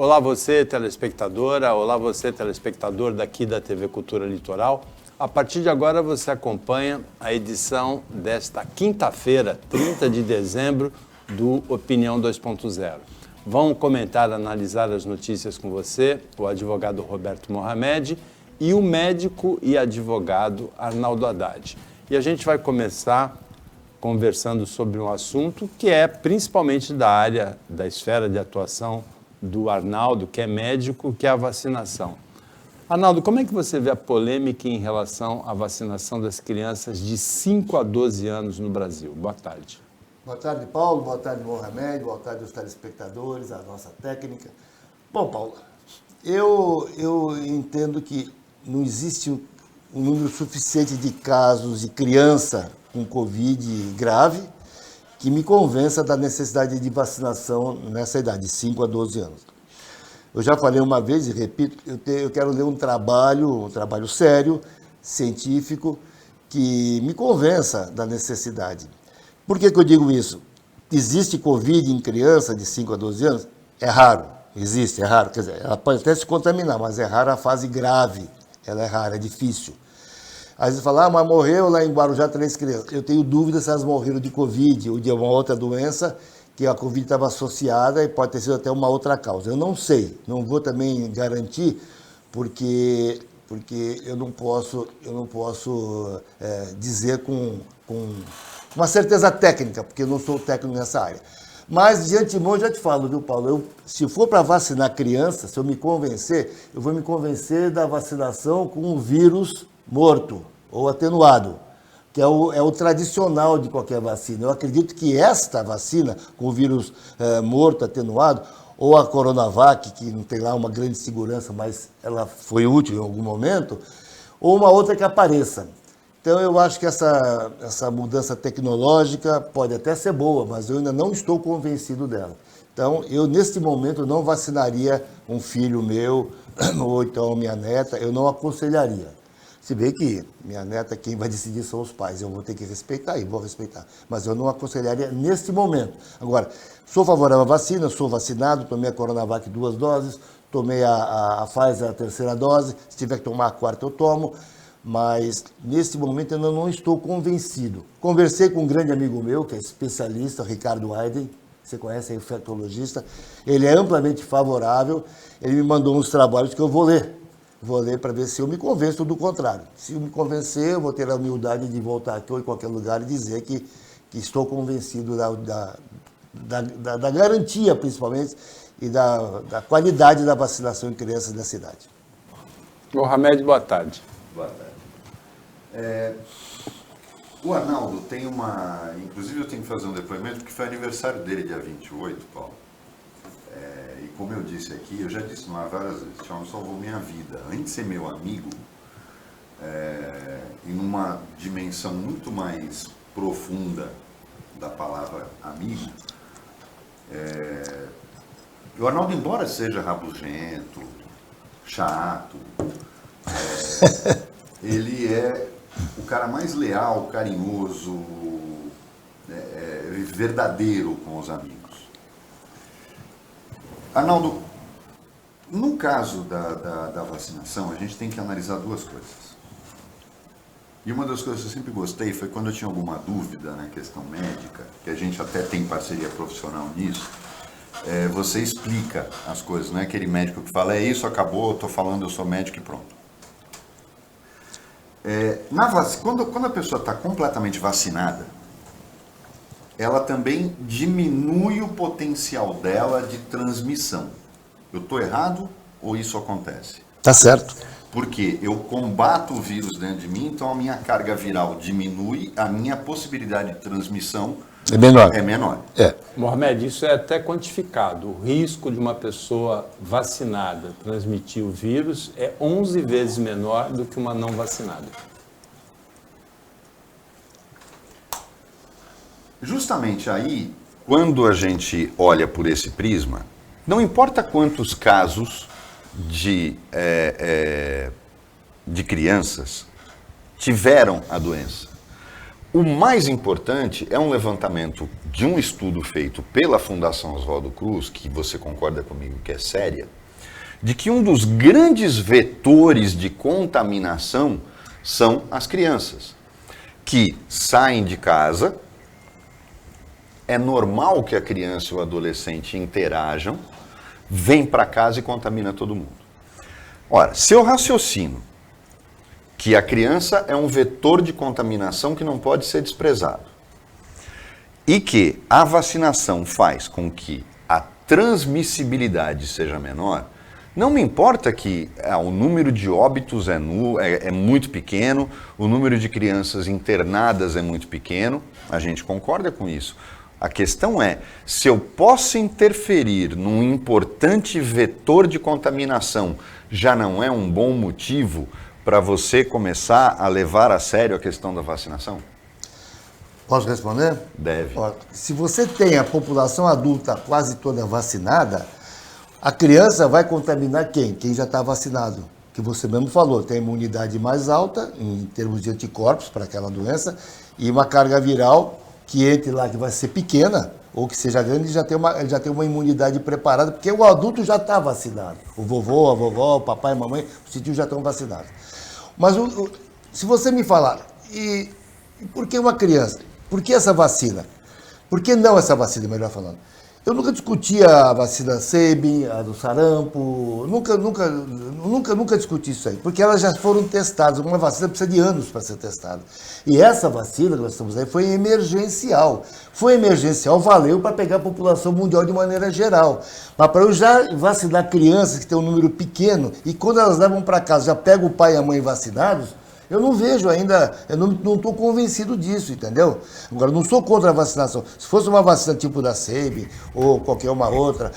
Olá você, telespectadora, olá você, telespectador daqui da TV Cultura Litoral. A partir de agora você acompanha a edição desta quinta-feira, 30 de dezembro, do Opinião 2.0. Vão comentar, analisar as notícias com você, o advogado Roberto Mohamed e o médico e advogado Arnaldo Haddad. E a gente vai começar conversando sobre um assunto que é principalmente da área, da esfera de atuação do Arnaldo, que é médico, que é a vacinação. Arnaldo, como é que você vê a polêmica em relação à vacinação das crianças de 5 a 12 anos no Brasil? Boa tarde. Boa tarde, Paulo. Boa tarde, Mohamed. Boa tarde aos telespectadores, a nossa técnica. Bom, Paulo, eu entendo que não existe um número suficiente de casos de criança com Covid grave que me convença da necessidade de vacinação nessa idade, de 5 a 12 anos. Eu já falei uma vez e repito, eu quero ler um trabalho sério, científico, que me convença da necessidade. Por que eu digo isso? Existe Covid em criança de 5 a 12 anos? É raro, existe, é raro. Quer dizer, ela pode até se contaminar, mas é rara a fase grave. Ela é rara, é difícil. Às vezes fala, mas morreu lá em Guarujá 3 crianças. Eu tenho dúvidas se elas morreram de Covid ou de uma outra doença, que a Covid estava associada e pode ter sido até uma outra causa. Eu não sei, não vou também garantir, porque eu não posso dizer com uma certeza técnica, porque eu não sou técnico nessa área. Mas, de antemão, eu já te falo, viu, Paulo? Se for para vacinar criança, se eu me convencer, eu vou me convencer da vacinação com um vírus morto ou atenuado, que é o tradicional de qualquer vacina. Eu acredito que esta vacina, com o vírus morto, atenuado, ou a Coronavac, que não tem lá uma grande segurança, mas ela foi útil em algum momento, ou uma outra que apareça. Então, eu acho que essa mudança tecnológica pode até ser boa, mas eu ainda não estou convencido dela. Então, eu, neste momento, não vacinaria um filho meu, ou então minha neta, eu não aconselharia. Se bem que minha neta, quem vai decidir são os pais, eu vou ter que respeitar e vou respeitar. Mas eu não aconselharia neste momento. Agora, sou favorável à vacina, sou vacinado, tomei a Coronavac 2 doses, tomei a Pfizer a 3ª dose, se tiver que tomar a 4ª eu tomo, mas neste momento eu ainda não estou convencido. Conversei com um grande amigo meu, que é especialista, Ricardo Aiden, você conhece, é infectologista, ele é amplamente favorável, ele me mandou uns trabalhos que eu vou ler. Vou ler para ver se eu me convenço do contrário. Se eu me convencer, eu vou ter a humildade de voltar aqui ou em qualquer lugar e dizer que estou convencido da garantia, principalmente, e da qualidade da vacinação em crianças da cidade. Mohamed, boa tarde. Boa tarde. O Arnaldo tem uma... Inclusive eu tenho que fazer um depoimento, porque foi aniversário dele, dia 28, Paulo. E como eu disse aqui, eu já disse várias vezes, Tiago salvou minha vida. Além de ser meu amigo, em uma dimensão muito mais profunda da palavra amigo, o Arnaldo, embora seja rabugento, chato, ele é o cara mais leal, carinhoso, verdadeiro com os amigos. Arnaldo, no caso da vacinação, a gente tem que analisar duas coisas. E uma das coisas que eu sempre gostei foi quando eu tinha alguma dúvida na questão médica, que a gente até tem parceria profissional nisso, você explica as coisas, não é aquele médico que fala, é isso, acabou, estou falando, eu sou médico e pronto. Quando a pessoa está completamente vacinada, ela também diminui o potencial dela de transmissão. Eu estou errado ou isso acontece? Tá certo. Porque eu combato o vírus dentro de mim, então a minha carga viral diminui, a minha possibilidade de transmissão é menor. Mohamed, isso é até quantificado. O risco de uma pessoa vacinada transmitir o vírus é 11 vezes menor do que uma não vacinada. Justamente aí, quando a gente olha por esse prisma, não importa quantos casos de crianças tiveram a doença, O mais importante é um levantamento de um estudo feito pela Fundação Oswaldo Cruz, que você concorda comigo que é séria, de que um dos grandes vetores de contaminação são as crianças, que saem de casa, é normal que a criança e o adolescente interajam, vem para casa e contamina todo mundo. Ora, se eu raciocino que a criança é um vetor de contaminação que não pode ser desprezado, e que a vacinação faz com que a transmissibilidade seja menor, não me importa que o número de óbitos é muito pequeno, o número de crianças internadas é muito pequeno, a gente concorda com isso. A questão é, se eu posso interferir num importante vetor de contaminação, já não é um bom motivo para você começar a levar a sério a questão da vacinação? Posso responder? Deve. Ó, se você tem a população adulta quase toda vacinada, a criança vai contaminar quem? Quem já está vacinado. Que você mesmo falou, tem a imunidade mais alta em termos de anticorpos para aquela doença e uma carga viral que entre lá, que vai ser pequena ou que seja grande, já tem uma imunidade preparada, porque o adulto já está vacinado. O vovô, a vovó, o papai, a mamãe, os tios já estão vacinados. Mas se você me falar, e por que uma criança? Por que essa vacina? Por que não essa vacina, melhor falando? Eu nunca discuti a vacina Sabin, a do sarampo, nunca discuti isso aí, porque elas já foram testadas. Uma vacina precisa de anos para ser testada. E essa vacina que nós estamos aí foi emergencial. Foi emergencial, valeu para pegar a população mundial de maneira geral. Mas para eu já vacinar crianças que têm um número pequeno, e quando elas levam para casa, já pega o pai e a mãe vacinados, eu não vejo ainda, eu não estou convencido disso, entendeu? Agora, não sou contra a vacinação. Se fosse uma vacina tipo da Sabin ou qualquer uma outra,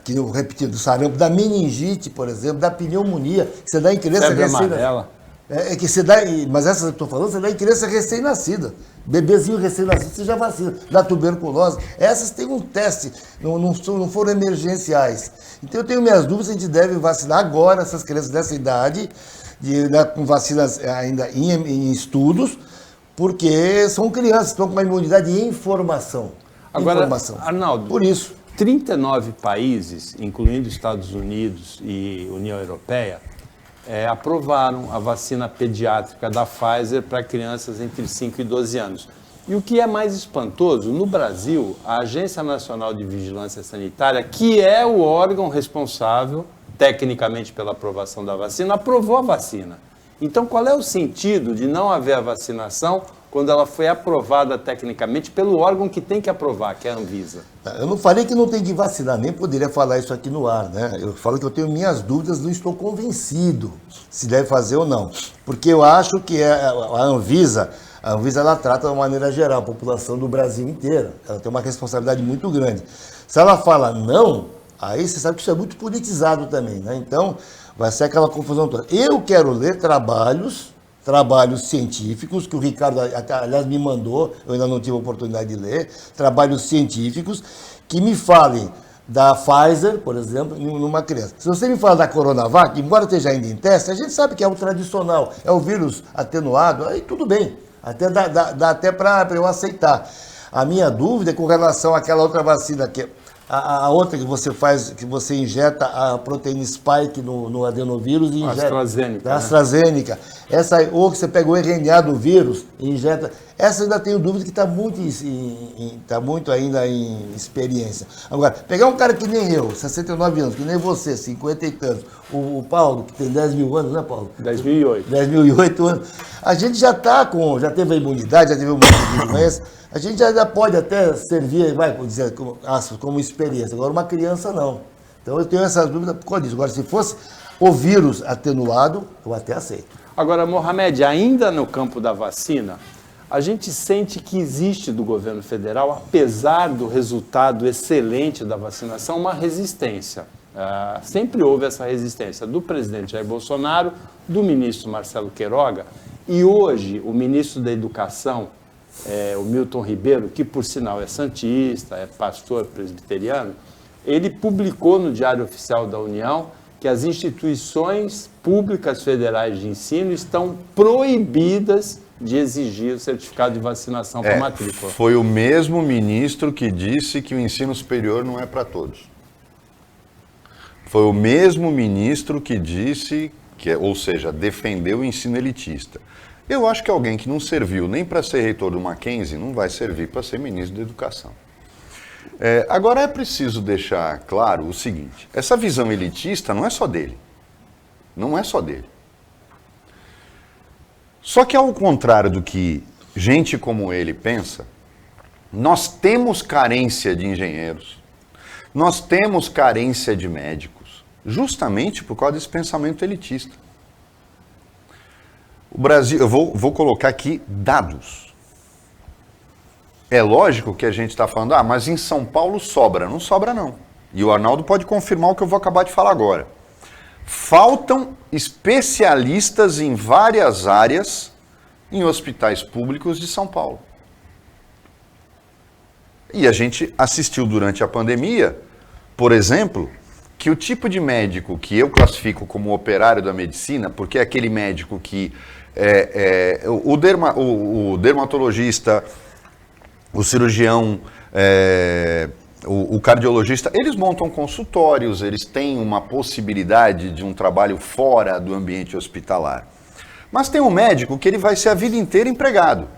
que eu repeti, do sarampo, da meningite, por exemplo, da pneumonia, que você dá em criança recém-nascida. Que você dá, mas essa que eu estou falando, você dá em criança recém-nascida. Bebezinho recém-nascido, você já vacina. Da tuberculose, essas têm um teste, não foram emergenciais. Então eu tenho minhas dúvidas, a gente deve vacinar agora essas crianças dessa idade, com vacinas ainda em estudos, porque são crianças, estão com uma imunidade em formação. Agora, Arnaldo, por isso, 39 países, incluindo Estados Unidos e União Europeia, aprovaram a vacina pediátrica da Pfizer para crianças entre 5 e 12 anos. E o que é mais espantoso, no Brasil, a Agência Nacional de Vigilância Sanitária, que é o órgão responsável tecnicamente pela aprovação da vacina, aprovou a vacina. Então, qual é o sentido de não haver a vacinação quando ela foi aprovada tecnicamente pelo órgão que tem que aprovar, que é a Anvisa? Eu não falei que não tem que vacinar, nem poderia falar isso aqui no ar, né? Eu falo que eu tenho minhas dúvidas, não estou convencido se deve fazer ou não. Porque eu acho que a Anvisa ela trata de uma maneira geral a população do Brasil inteiro. Ela tem uma responsabilidade muito grande. Se ela fala não, aí você sabe que isso é muito politizado também, né? Então, vai ser aquela confusão toda. Eu quero ler trabalhos científicos, que o Ricardo, aliás, me mandou, eu ainda não tive a oportunidade de ler, trabalhos científicos que me falem da Pfizer, por exemplo, numa criança. Se você me fala da Coronavac, embora esteja ainda em teste, a gente sabe que é o tradicional, é o vírus atenuado, aí tudo bem, até dá até para eu aceitar. A minha dúvida é com relação àquela outra vacina que a outra que você faz, que você injeta a proteína spike no adenovírus e injeta. AstraZeneca. AstraZeneca. Essa, ou que você pega o RNA do vírus e injeta. Essa eu ainda tenho dúvida que está muito ainda em experiência. Agora, pegar um cara que nem eu, 69 anos, que nem você, 50 e tantos, o Paulo, que tem 10 mil anos, né, Paulo? 10.008. 10.008 anos. A gente já teve a imunidade, já teve um monte de doença. A gente já pode até servir, dizer, como experiência. Agora, uma criança, não. Então, eu tenho essas dúvidas por causa disso. Agora, se fosse o vírus atenuado, eu até aceito. Agora, Mohamed, ainda no campo da vacina, a gente sente que existe do governo federal, apesar do resultado excelente da vacinação, uma resistência. Sempre houve essa resistência do presidente Jair Bolsonaro, do ministro Marcelo Queiroga, e hoje o ministro da Educação, o Milton Ribeiro, que por sinal é santista, é pastor presbiteriano, ele publicou no Diário Oficial da União que as instituições públicas federais de ensino estão proibidas de exigir o certificado de vacinação para matrícula. Foi o mesmo ministro que disse que o ensino superior não é para todos. Foi o mesmo ministro que disse, ou seja, defendeu o ensino elitista. Eu acho que alguém que não serviu nem para ser reitor do Mackenzie não vai servir para ser ministro da Educação. Agora é preciso deixar claro o seguinte, essa visão elitista não é só dele. Não é só dele. Só que ao contrário do que gente como ele pensa, nós temos carência de engenheiros, nós temos carência de médicos, justamente por causa desse pensamento elitista. O Brasil, eu vou colocar aqui dados. É lógico que a gente está falando, mas em São Paulo sobra. Não sobra não. E o Arnaldo pode confirmar o que eu vou acabar de falar agora. Faltam especialistas em várias áreas em hospitais públicos de São Paulo. E a gente assistiu durante a pandemia, por exemplo, que o tipo de médico que eu classifico como operário da medicina, porque é aquele médico que o dermatologista, o cirurgião, o cardiologista, eles montam consultórios, eles têm uma possibilidade de um trabalho fora do ambiente hospitalar. Mas tem um médico que ele vai ser a vida inteira empregado.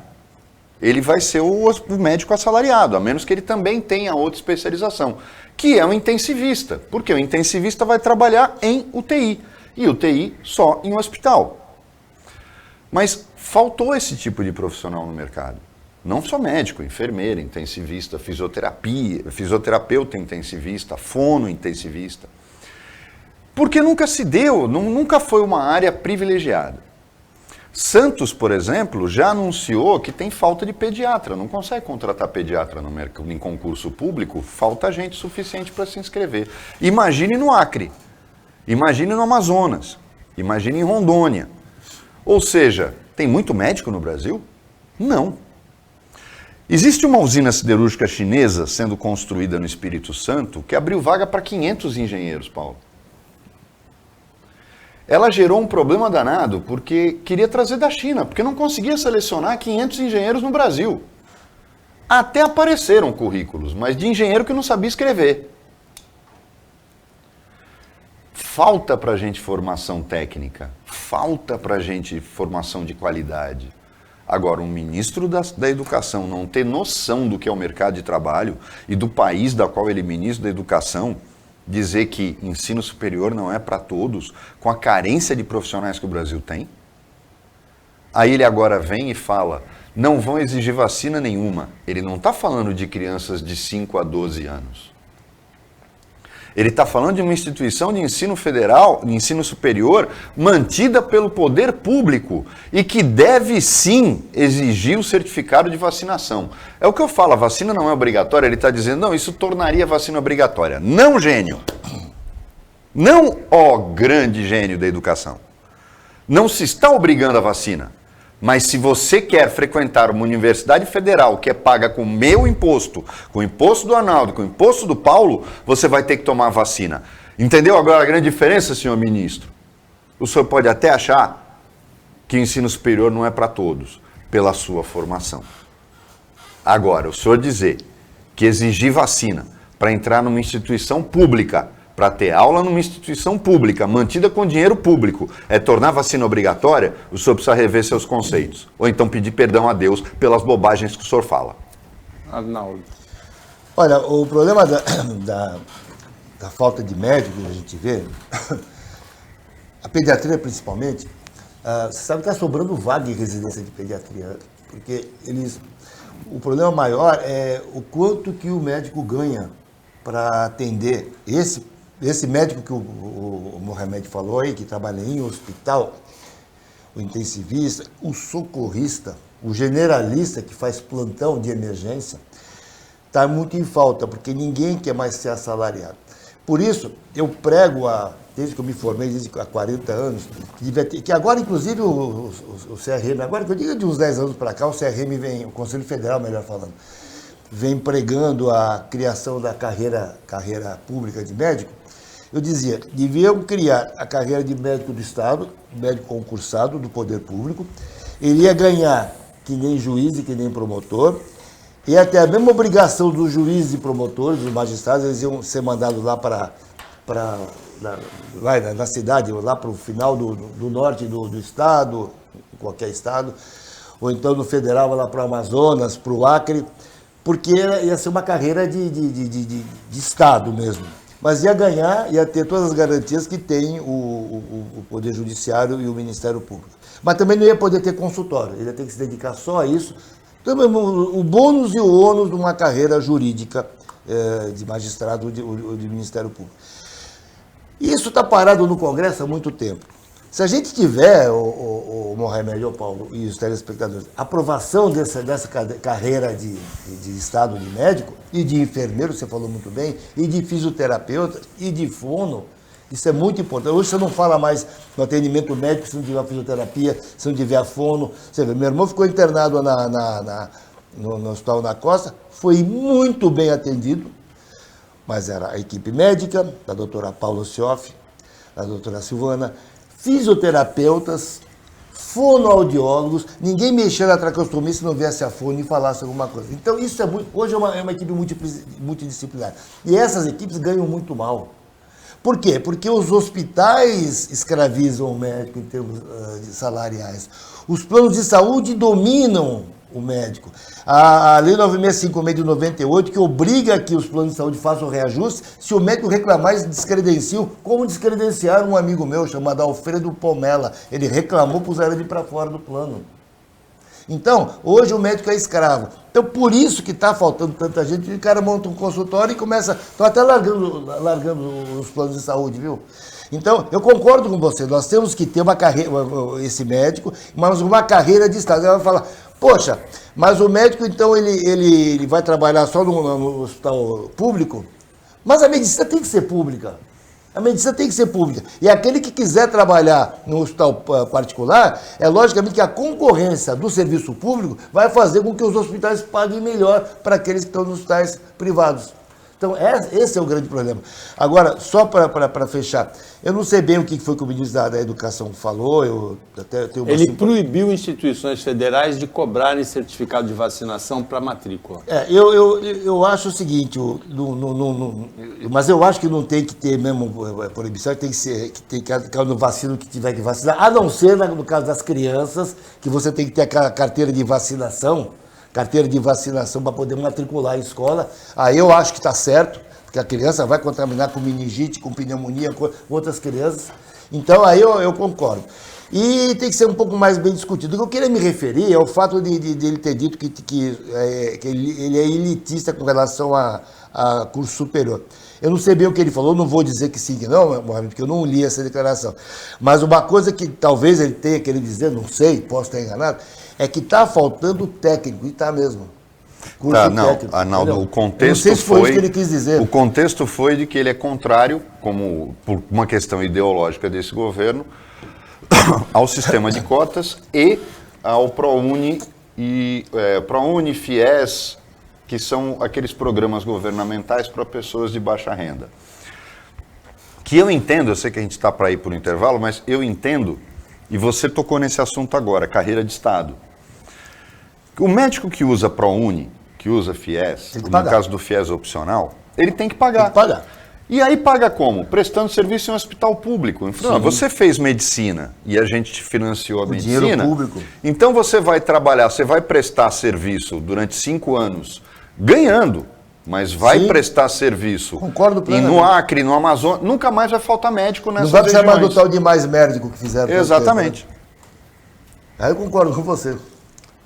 Ele vai ser o médico assalariado, a menos que ele também tenha outra especialização, que é o intensivista, porque o intensivista vai trabalhar em UTI, e UTI só em hospital. Mas faltou esse tipo de profissional no mercado. Não só médico, enfermeira, intensivista, fisioterapeuta intensivista, fono intensivista. Porque nunca se deu, nunca foi uma área privilegiada. Santos, por exemplo, já anunciou que tem falta de pediatra, não consegue contratar pediatra no mercado, em concurso público, falta gente suficiente para se inscrever. Imagine no Acre, imagine no Amazonas, imagine em Rondônia. Ou seja, tem muito médico no Brasil? Não. Existe uma usina siderúrgica chinesa sendo construída no Espírito Santo que abriu vaga para 500 engenheiros, Paulo. Ela gerou um problema danado porque queria trazer da China, porque não conseguia selecionar 500 engenheiros no Brasil. Até apareceram currículos, mas de engenheiro que não sabia escrever. Falta para a gente formação técnica, falta para a gente formação de qualidade. Agora, um ministro da Educação não ter noção do que é o mercado de trabalho e do país da qual ele é ministro da Educação, dizer que ensino superior não é para todos, com a carência de profissionais que o Brasil tem. Aí ele agora vem e fala, não vão exigir vacina nenhuma. Ele não está falando de crianças de 5 a 12 anos. Ele está falando de uma instituição de ensino federal, de ensino superior, mantida pelo poder público e que deve sim exigir o certificado de vacinação. É o que eu falo, a vacina não é obrigatória, ele está dizendo, não, isso tornaria a vacina obrigatória. Não, gênio. Não, ó grande gênio da educação. Não se está obrigando a vacina. Mas se você quer frequentar uma universidade federal que é paga com o meu imposto, com o imposto do Arnaldo, com o imposto do Paulo, você vai ter que tomar vacina. Entendeu agora a grande diferença, senhor ministro? O senhor pode até achar que o ensino superior não é para todos, pela sua formação. Agora, o senhor dizer que exigir vacina para entrar numa instituição pública, para ter aula numa instituição pública, mantida com dinheiro público, é tornar a vacina obrigatória, o senhor precisa rever seus conceitos. Ou então pedir perdão a Deus pelas bobagens que o senhor fala. Arnaldo. Olha, o problema da falta de médicos que a gente vê, a pediatria principalmente, você sabe que está sobrando vaga em residência de pediatria, porque o problema maior é o quanto que o médico ganha para atender esse médico que o Mohamed falou aí, que trabalha em hospital, o intensivista, o socorrista, o generalista que faz plantão de emergência, está muito em falta, porque ninguém quer mais ser assalariado. Por isso, eu prego, desde que eu me formei, desde há 40 anos, que agora, inclusive, o CRM, agora que eu digo de uns 10 anos para cá, o CRM vem, o Conselho Federal, melhor falando, vem pregando a criação da carreira pública de médico. Eu dizia, deviam criar a carreira de médico do Estado, médico concursado do poder público, ele ia ganhar que nem juiz e que nem promotor, ia ter a mesma obrigação dos juízes e promotores, dos magistrados, eles iam ser mandados lá na cidade, lá para o final do norte do estado, qualquer estado, ou então no federal, lá para o Amazonas, para o Acre, porque ia ser uma carreira de estado mesmo. Mas ia ganhar, ia ter todas as garantias que tem o Poder Judiciário e o Ministério Público. Mas também não ia poder ter consultório, ele ia ter que se dedicar só a isso. Então, o bônus e o ônus de uma carreira jurídica de magistrado ou de Ministério Público. Isso está parado no Congresso há muito tempo. Se a gente tiver, o Mohamed, o Paulo e os telespectadores, aprovação dessa carreira de estado de médico e de enfermeiro, você falou muito bem, e de fisioterapeuta e de fono, isso é muito importante. Hoje você não fala mais no atendimento médico se não tiver fisioterapia, se não tiver fono. Você vê, meu irmão ficou internado no Hospital na Costa, foi muito bem atendido, mas era a equipe médica, da doutora Paula Sioff, da doutora Silvana, fisioterapeutas, fonoaudiólogos, ninguém mexia na traqueostomia se não viesse a fono e falasse alguma coisa. Então isso é hoje é uma equipe multidisciplinar. E essas equipes ganham muito mal. Por quê? Porque os hospitais escravizam o médico em termos salariais. Os planos de saúde dominam o médico. A Lei 9656 de 98, que obriga que os planos de saúde façam reajuste, se o médico reclamar, eles descredenciam, como descredenciaram um amigo meu chamado Alfredo Pomela. Ele reclamou, puseram ele para fora do plano. Então, hoje o médico é escravo. Então, por isso que está faltando tanta gente, o cara monta um consultório e começa... Estão até largando os planos de saúde, viu? Então, eu concordo com você, nós temos que ter uma carreira, esse médico, mas uma carreira de Estado. Ele vai falar, poxa, mas o médico, então, ele vai trabalhar só no hospital público? Mas a medicina tem que ser pública. A medicina tem que ser pública. E aquele que quiser trabalhar no hospital particular, é logicamente que a concorrência do serviço público vai fazer com que os hospitais paguem melhor para aqueles que estão nos hospitais privados. Então, esse é o grande problema. Agora, só para fechar, eu não sei bem o que foi que o ministro da Educação falou, eu até tenho Ele proibiu instituições federais de cobrarem certificado de vacinação para matrícula. Eu acho o seguinte, mas eu acho que não tem que ter mesmo proibição, tem que ser que cada vacina que tiver que vacinar, a não ser no caso das crianças, que você tem que ter a carteira de vacinação para poder matricular a escola. Aí eu acho que está certo, porque a criança vai contaminar com meningite, com pneumonia, com outras crianças. Então aí eu concordo. E tem que ser um pouco mais bem discutido. O que eu queria me referir é o fato de ele ter dito que ele é elitista com relação a curso superior. Eu não sei bem o que ele falou, não vou dizer que sim, que não, porque eu não li essa declaração. Mas uma coisa que talvez ele tenha querido dizer, não sei, posso estar enganado, é que está faltando técnico, e está mesmo. Tá, não, técnico, Arnaldo, entendeu? O contexto não sei se foi isso que ele quis dizer. O contexto foi de que ele é contrário, por uma questão ideológica desse governo, ao sistema de cotas e ao ProUni, ProUni, FIES, que são aqueles programas governamentais para pessoas de baixa renda. Que eu entendo, eu sei que a gente está para ir por um intervalo, mas eu entendo, e você tocou nesse assunto agora, carreira de Estado. O médico que usa ProUni, que usa FIES, no caso do FIES opcional, ele tem que pagar. Tem que pagar. E aí paga como? Prestando serviço em um hospital público. Então, você fez medicina e a gente te financiou a medicina. Dinheiro público. Então você vai trabalhar, você vai prestar serviço durante 5 anos ganhando, mas vai prestar serviço. Concordo plenamente. E no Acre, no Amazonas, nunca mais vai faltar médico nessas regiões. Não vai regiões. precisar mais do tal de mais médico que fizeram. Exatamente. Tempo, né? Aí eu concordo com você.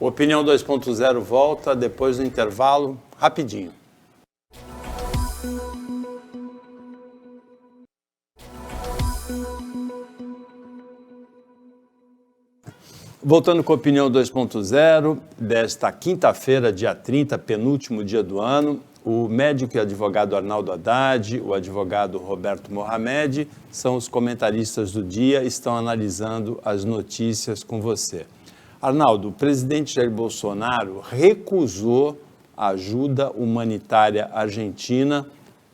Opinião 2.0 volta depois do intervalo, rapidinho. Voltando com a Opinião 2.0, desta quinta-feira, dia 30, penúltimo dia do ano, o médico e advogado Arnaldo Haddad, o advogado Roberto Mohamed, são os comentaristas do dia, estão analisando as notícias com você. Arnaldo, o presidente Jair Bolsonaro recusou a ajuda humanitária argentina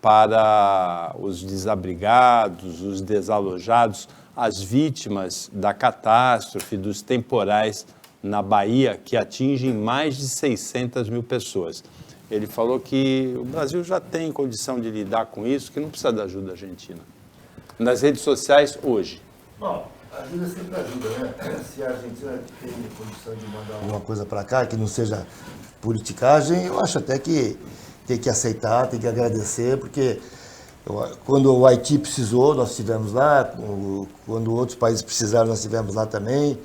para os desabrigados, os desalojados, as vítimas da catástrofe, dos temporais na Bahia que atingem mais de 600 mil pessoas. Ele falou que o Brasil já tem condição de lidar com isso, que não precisa da ajuda argentina. Nas redes sociais, hoje. Bom, ajuda sempre ajuda, né? Se a Argentina tem condição de mandar alguma coisa para cá, que não seja politicagem, eu acho até que tem que aceitar, tem que agradecer, porque quando o Haiti precisou, nós estivemos lá, quando outros países precisaram, nós estivemos lá também.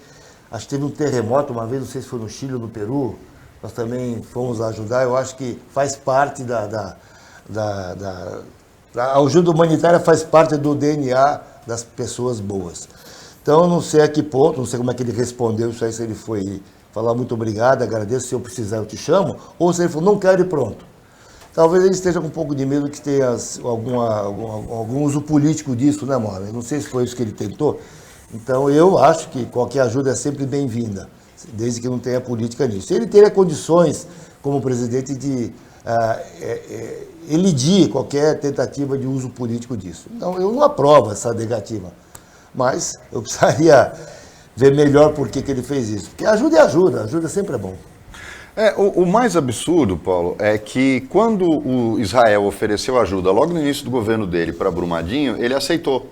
Acho que teve um terremoto uma vez, não sei se foi no Chile ou no Peru, nós também fomos lá ajudar. Eu acho que faz parte a ajuda humanitária faz parte do DNA das pessoas boas. Então, não sei a que ponto, não sei como é que ele respondeu isso aí, se ele foi falar muito obrigado, agradeço, se eu precisar eu te chamo, ou se ele falou, não quero e pronto. Talvez ele esteja com um pouco de medo que tenha algum uso político disso, né, Mauro? Eu não sei se foi isso que ele tentou. Então, eu acho que qualquer ajuda é sempre bem-vinda, desde que não tenha política nisso. Ele teria condições, como presidente, de elidir qualquer tentativa de uso político disso. Então, eu não aprovo essa negativa, mas eu precisaria ver melhor por que ele fez isso. Porque ajuda sempre é bom. O mais absurdo, Paulo, é que quando o Israel ofereceu ajuda logo no início do governo dele para Brumadinho, ele aceitou.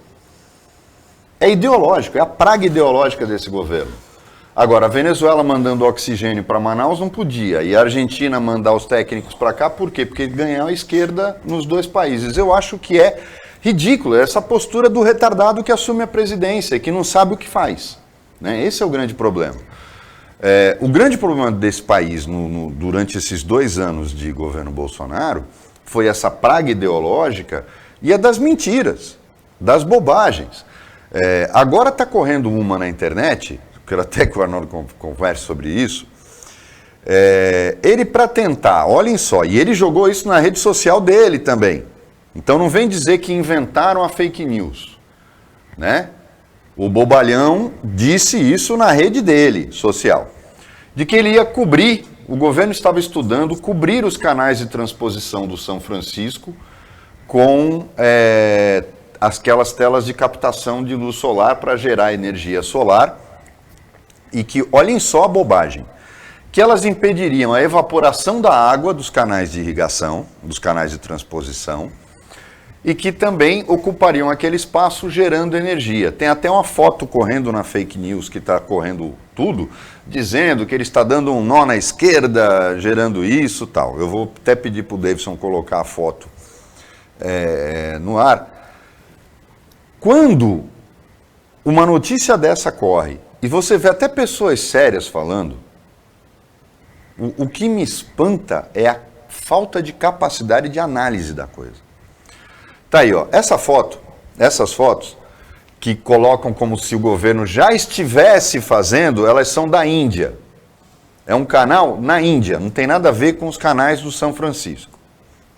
É ideológico, é a praga ideológica desse governo. Agora, a Venezuela mandando oxigênio para Manaus não podia, e a Argentina mandar os técnicos para cá, por quê? Porque ganhou a esquerda nos dois países. Eu acho que é ridículo essa postura do retardado que assume a presidência e que não sabe o que faz, né? Esse é o grande problema. O grande problema desse país durante esses 2 anos de governo Bolsonaro foi essa praga ideológica e a das mentiras, das bobagens. Agora está correndo uma na internet, quero até que o Arnaldo converse sobre isso, ele para tentar, olhem só, e ele jogou isso na rede social dele também, então não vem dizer que inventaram a fake news, né? O bobalhão disse isso na rede dele, social, de que ele ia cobrir, o governo estava estudando, cobrir os canais de transposição do São Francisco com aquelas telas de captação de luz solar para gerar energia solar, e que, olhem só a bobagem, que elas impediriam a evaporação da água dos canais de irrigação, dos canais de transposição, e que também ocupariam aquele espaço gerando energia. Tem até uma foto correndo na fake news, que está correndo tudo, dizendo que ele está dando um nó na esquerda, gerando isso e tal. Eu vou até pedir para o Davidson colocar a foto no ar. Quando uma notícia dessa corre, e você vê até pessoas sérias falando, o que me espanta é a falta de capacidade de análise da coisa. Tá aí, ó, essas fotos que colocam como se o governo já estivesse fazendo, elas são da Índia. É um canal na Índia, não tem nada a ver com os canais do São Francisco.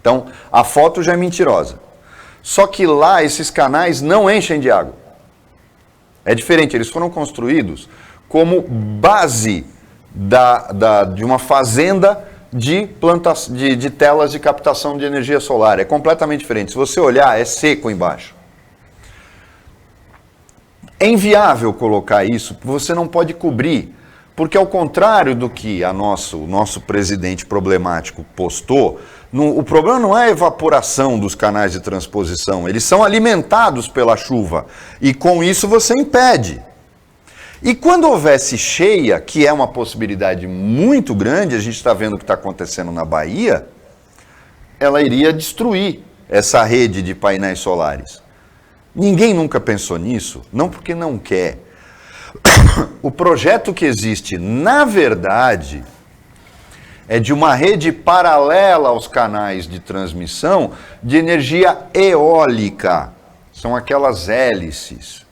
Então, a foto já é mentirosa. Só que lá esses canais não enchem de água. É diferente, eles foram construídos como base de uma fazenda de telas de captação de energia solar. É completamente diferente. Se você olhar, é seco embaixo. É inviável colocar isso, você não pode cobrir, porque ao contrário do que o nosso presidente problemático postou, o problema não é a evaporação dos canais de transposição, eles são alimentados pela chuva, e com isso você impede. E quando houvesse cheia, que é uma possibilidade muito grande, a gente está vendo o que está acontecendo na Bahia, ela iria destruir essa rede de painéis solares. Ninguém nunca pensou nisso, não porque não quer. O projeto que existe, na verdade, é de uma rede paralela aos canais de transmissão de energia eólica. São aquelas hélices.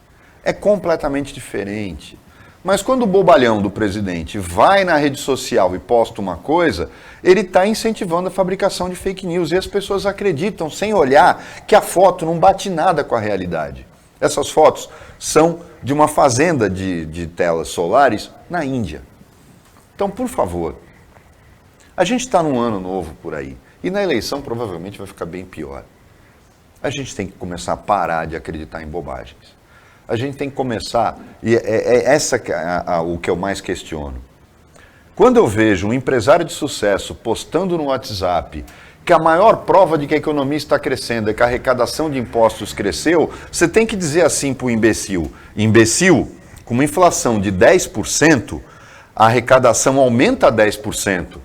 É completamente diferente. Mas quando o bobalhão do presidente vai na rede social e posta uma coisa, ele está incentivando a fabricação de fake news. E as pessoas acreditam, sem olhar, que a foto não bate nada com a realidade. Essas fotos são de uma fazenda de telas solares na Índia. Então, por favor, a gente está num ano novo por aí. E na eleição provavelmente vai ficar bem pior. A gente tem que começar a parar de acreditar em bobagens. A gente tem que começar, e essa o que eu mais questiono. Quando eu vejo um empresário de sucesso postando no WhatsApp que a maior prova de que a economia está crescendo é que a arrecadação de impostos cresceu, você tem que dizer assim para o imbecil: imbecil, com uma inflação de 10%, a arrecadação aumenta 10%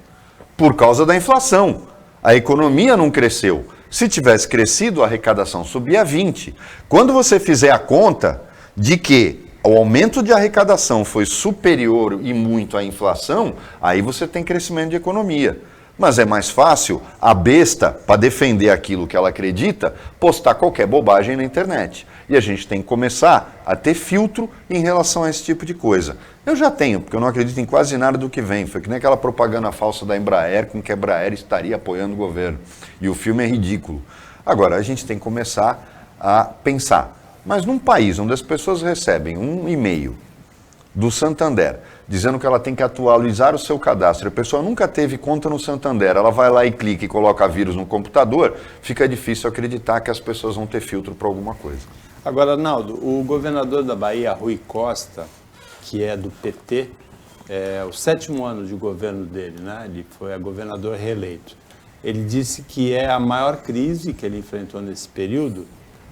por causa da inflação. A economia não cresceu. Se tivesse crescido, a arrecadação subia 20%. Quando você fizer a conta de que o aumento de arrecadação foi superior e muito à inflação, aí você tem crescimento de economia. Mas é mais fácil a besta, para defender aquilo que ela acredita, postar qualquer bobagem na internet. E a gente tem que começar a ter filtro em relação a esse tipo de coisa. Eu já tenho, porque eu não acredito em quase nada do que vem. Foi que nem aquela propaganda falsa da Embraer, com que a Embraer estaria apoiando o governo. E o filme é ridículo. Agora, a gente tem que começar a pensar. Mas num país onde as pessoas recebem um e-mail do Santander, dizendo que ela tem que atualizar o seu cadastro, a pessoa nunca teve conta no Santander, ela vai lá e clica e coloca vírus no computador, fica difícil acreditar que as pessoas vão ter filtro para alguma coisa. Agora, Arnaldo, o governador da Bahia, Rui Costa, que é do PT, é o 7º ano de governo dele, né? Ele foi governador reeleito. Ele disse que é a maior crise que ele enfrentou nesse período.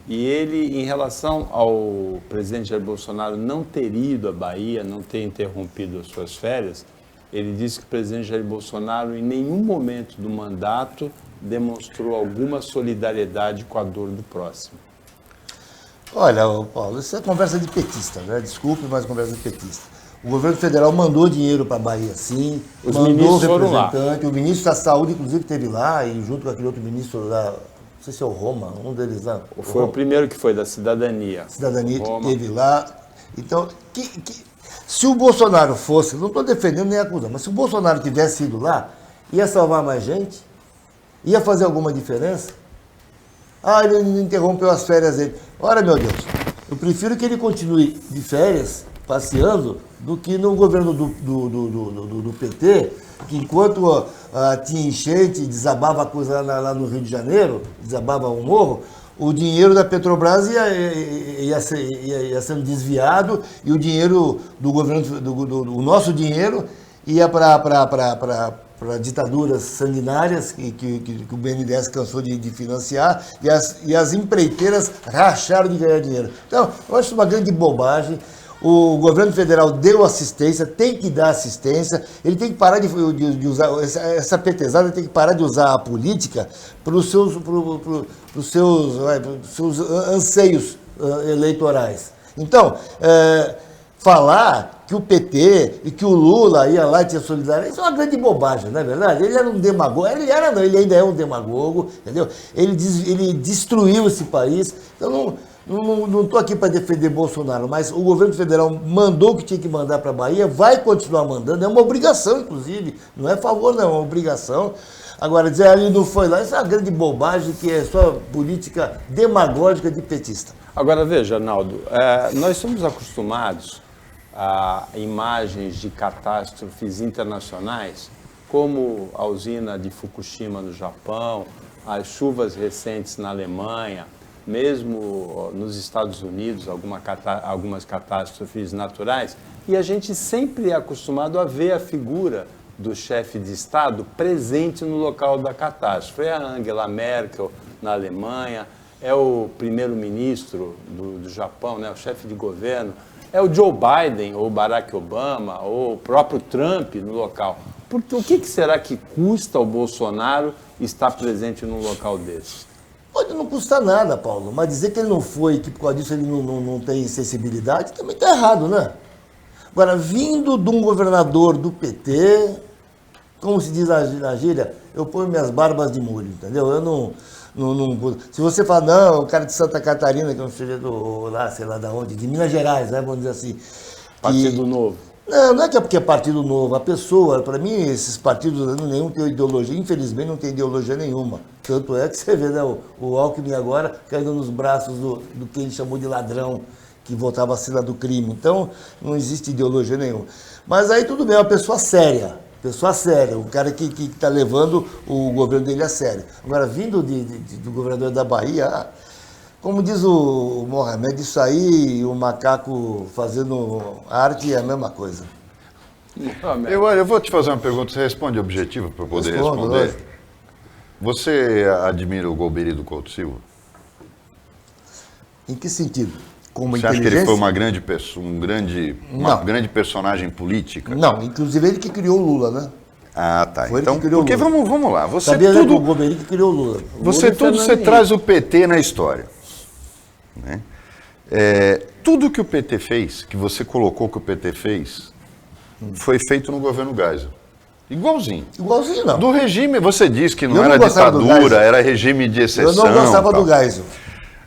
E ele, em relação ao presidente Jair Bolsonaro não ter ido à Bahia, não ter interrompido as suas férias, ele disse que o presidente Jair Bolsonaro, em nenhum momento do mandato, demonstrou alguma solidariedade com a dor do próximo. Olha, Paulo, isso é conversa de petista, né? Desculpe, mas conversa de petista. O governo federal mandou dinheiro para a Bahia, sim. Os mandou ministros foram lá. O ministro da Saúde, inclusive, esteve lá, e junto com aquele outro ministro lá, não sei se é o Roma, um deles lá. Foi o primeiro que foi, da Cidadania. Cidadania esteve lá. Então, se o Bolsonaro fosse, não estou defendendo nem acusando, mas se o Bolsonaro tivesse ido lá, ia salvar mais gente? Ia fazer alguma diferença? Ah, ele não interrompeu as férias dele. Ora, meu Deus, eu prefiro que ele continue de férias, passeando, do que no governo do PT, que enquanto tinha enchente, desabava a coisa lá no Rio de Janeiro, desabava o morro, o dinheiro da Petrobras ia sendo desviado e o dinheiro do governo, o nosso dinheiro, ia para ditaduras sanguinárias que o BNDES cansou de financiar e as empreiteiras racharam de ganhar dinheiro. Então, eu acho uma grande bobagem. O governo federal deu assistência, tem que dar assistência, ele tem que parar de usar, essa petezada tem que parar de usar a política para os seus anseios eleitorais. Então, falar que o PT e que o Lula ia lá e tinha solidariedade, isso é uma grande bobagem, não é verdade? Ele era um demagogo, ele ainda é um demagogo, entendeu? Ele destruiu esse país, então não estou aqui para defender Bolsonaro, mas o governo federal mandou o que tinha que mandar para a Bahia, vai continuar mandando, é uma obrigação, inclusive, não é favor, não, é uma obrigação. Agora, dizer ele não foi lá, isso é uma grande bobagem, que é só política demagógica de petista. Agora, veja, Arnaldo, nós somos acostumados a imagens de catástrofes internacionais, como a usina de Fukushima no Japão, as chuvas recentes na Alemanha, mesmo nos Estados Unidos, algumas catástrofes naturais, e a gente sempre é acostumado a ver a figura do chefe de Estado presente no local da catástrofe. É a Angela Merkel na Alemanha, é o primeiro-ministro do Japão, né, o chefe de governo, é o Joe Biden, ou Barack Obama, ou o próprio Trump no local. Porque o que será que custa ao Bolsonaro estar presente num local desse? Pode não custar nada, Paulo, mas dizer que ele não foi, que por causa disso ele não tem sensibilidade, também está errado, né? Agora, vindo de um governador do PT, como se diz na gíria, eu ponho minhas barbas de molho, entendeu? Eu não se você falar, não, o cara de Santa Catarina, que é um sujeito lá, sei lá de onde, de Minas Gerais, né, vamos dizer assim. Partido Novo. Não é que é porque é partido novo. A pessoa, para mim, esses partidos nenhum tem ideologia, infelizmente não tem ideologia nenhuma. Tanto é que você vê, né, o Alckmin agora caindo nos braços do que ele chamou de ladrão, que votava a cena do crime. Então, não existe ideologia nenhuma. Mas aí tudo bem, é uma pessoa séria, um cara que está levando o governo dele a sério. Agora, vindo do governador da Bahia, como diz o Mohamed, isso aí, o macaco fazendo arte é a mesma coisa. Eu vou te fazer uma pergunta, você responde objetiva para eu poder responder? Lógico. Você admira o Golbery do Couto Silva? Em que sentido? Como Você acha que inteligência? ele foi uma grande personagem política? Não, inclusive ele que criou o Lula, né? Ah, tá. Foi ele Então, que criou o porque Lula. vamos lá. Você Sabia, né, que o tudo, Golbery que criou o Lula. você traz o PT na história. Né? Tudo que o PT fez, que você colocou que o PT fez, foi feito no governo Geisel. Igualzinho. Igualzinho, não. Do regime, você disse que Eu não não era gostava do ditadura, Geisel. era regime de exceção. Eu não gostava tal. do Geisel.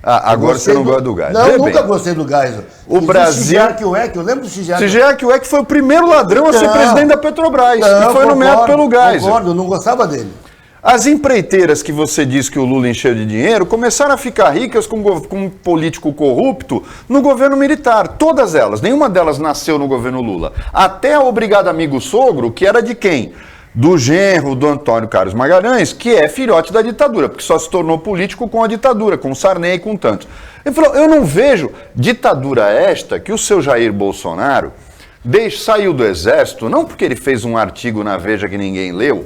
Agora você não gosta do Geisel. Não, Vê eu nunca bem. gostei do Geisel. O Brasil- Xijark, eu lembro do Xijark. Xijark foi o primeiro ladrão a ser Não. presidente da Petrobras. Não, e foi nomeado pelo Geisel. Concordo, eu não gostava dele. As empreiteiras que você diz que o Lula encheu de dinheiro começaram a ficar ricas com um político corrupto no governo militar. Todas elas. Nenhuma delas nasceu no governo Lula. Até a Obrigado Amigo Sogro, que era de quem? Do genro do Antônio Carlos Magalhães, que é filhote da ditadura, porque só se tornou político com a ditadura, com o Sarney e com tantos. Ele falou, eu não vejo ditadura esta que o seu Jair Bolsonaro saiu do exército, não porque ele fez um artigo na Veja que ninguém leu,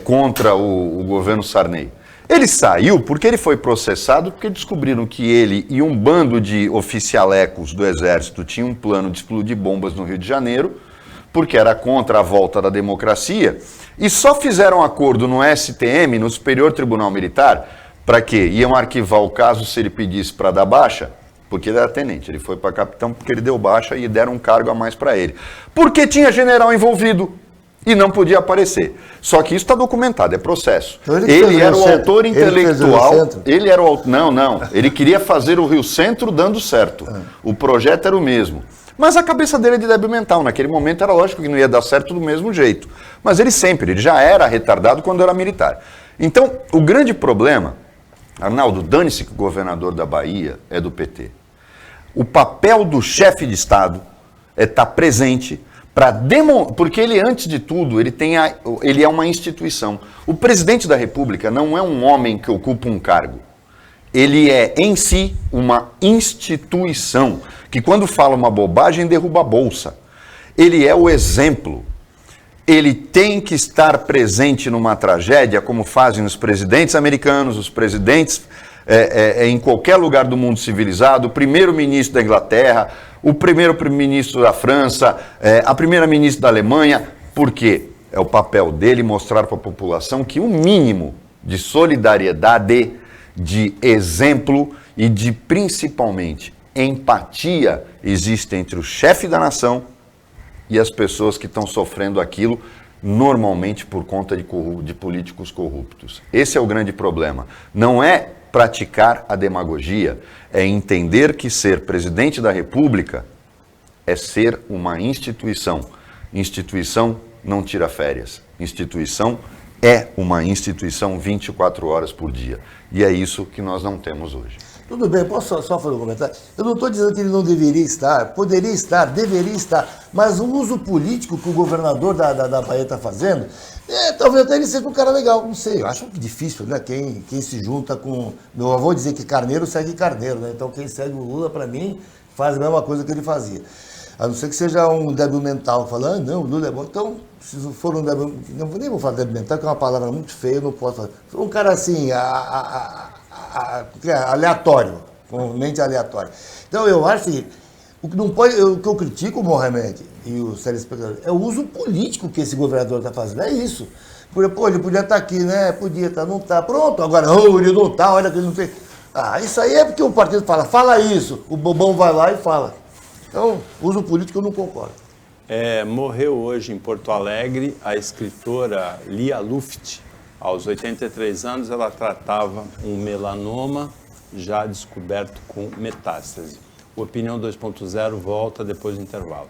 contra o governo Sarney. Ele saiu porque ele foi processado, porque descobriram que ele e um bando de oficialecos do exército tinham um plano de explodir bombas no Rio de Janeiro, porque era contra a volta da democracia, e só fizeram acordo no STM, no Superior Tribunal Militar, para quê? Iam arquivar o caso se ele pedisse para dar baixa, porque ele era tenente, ele foi para capitão porque ele deu baixa e deram um cargo a mais para ele. Porque tinha general envolvido e não podia aparecer. Só que isso está documentado, é processo. Então ele era o autor intelectual, Ele fez o Rio Centro? Não, ele queria fazer o Rio Centro dando certo. O projeto era o mesmo. Mas a cabeça dele é de débil mental. Naquele momento era lógico que não ia dar certo do mesmo jeito. Mas ele já era retardado quando era militar. Então, o grande problema, Arnaldo, dane-se que o governador da Bahia é do PT. O papel do chefe de Estado é estar presente para demonstrar, porque ele, antes de tudo, ele é uma instituição. O presidente da República não é um homem que ocupa um cargo. Ele é, em si, uma instituição, que quando fala uma bobagem, derruba a bolsa. Ele é o exemplo. Ele tem que estar presente numa tragédia, como fazem os presidentes americanos, os presidentes em qualquer lugar do mundo civilizado, o primeiro-ministro da Inglaterra, o primeiro-ministro da França, a primeira-ministra da Alemanha. Por quê? É o papel dele mostrar para a população que o mínimo de solidariedade, de exemplo e de, principalmente, empatia existe entre o chefe da nação e as pessoas que estão sofrendo aquilo, normalmente por conta de políticos corruptos. Esse é o grande problema. Não é praticar a demagogia, é entender que ser presidente da República é ser uma instituição. Instituição não tira férias. Instituição é uma instituição 24 horas por dia. E é isso que nós não temos hoje. Tudo bem, posso só fazer um comentário? Eu não estou dizendo que ele não deveria estar, poderia estar, deveria estar, mas o uso político que o governador da Bahia está fazendo, talvez até ele seja um cara legal, não sei, eu acho difícil, né? Quem se junta com... Meu avô dizia que carneiro segue carneiro, né? Então quem segue o Lula, para mim, faz a mesma coisa que ele fazia. A não ser que seja um débil mental, falando, não, o Lula é bom. Então, se for um débil... Nem vou falar débil mental, que é uma palavra muito feia, eu não posso falar. Um cara assim, aleatório, com mente aleatória. Então, eu acho que o que eu critico o Mohamed e os telespectadores é o uso político que esse governador está fazendo. É isso. Pô, ele podia estar aqui, né? Podia estar, não está. Pronto, agora, ele não está, olha que ele não fez. Isso aí é porque o partido fala isso. O bobão vai lá e fala. Então, uso político eu não concordo. Morreu hoje em Porto Alegre a escritora Lia Luft. Aos 83 anos, ela tratava um melanoma já descoberto com metástase. O Opinião 2.0 volta depois do intervalo.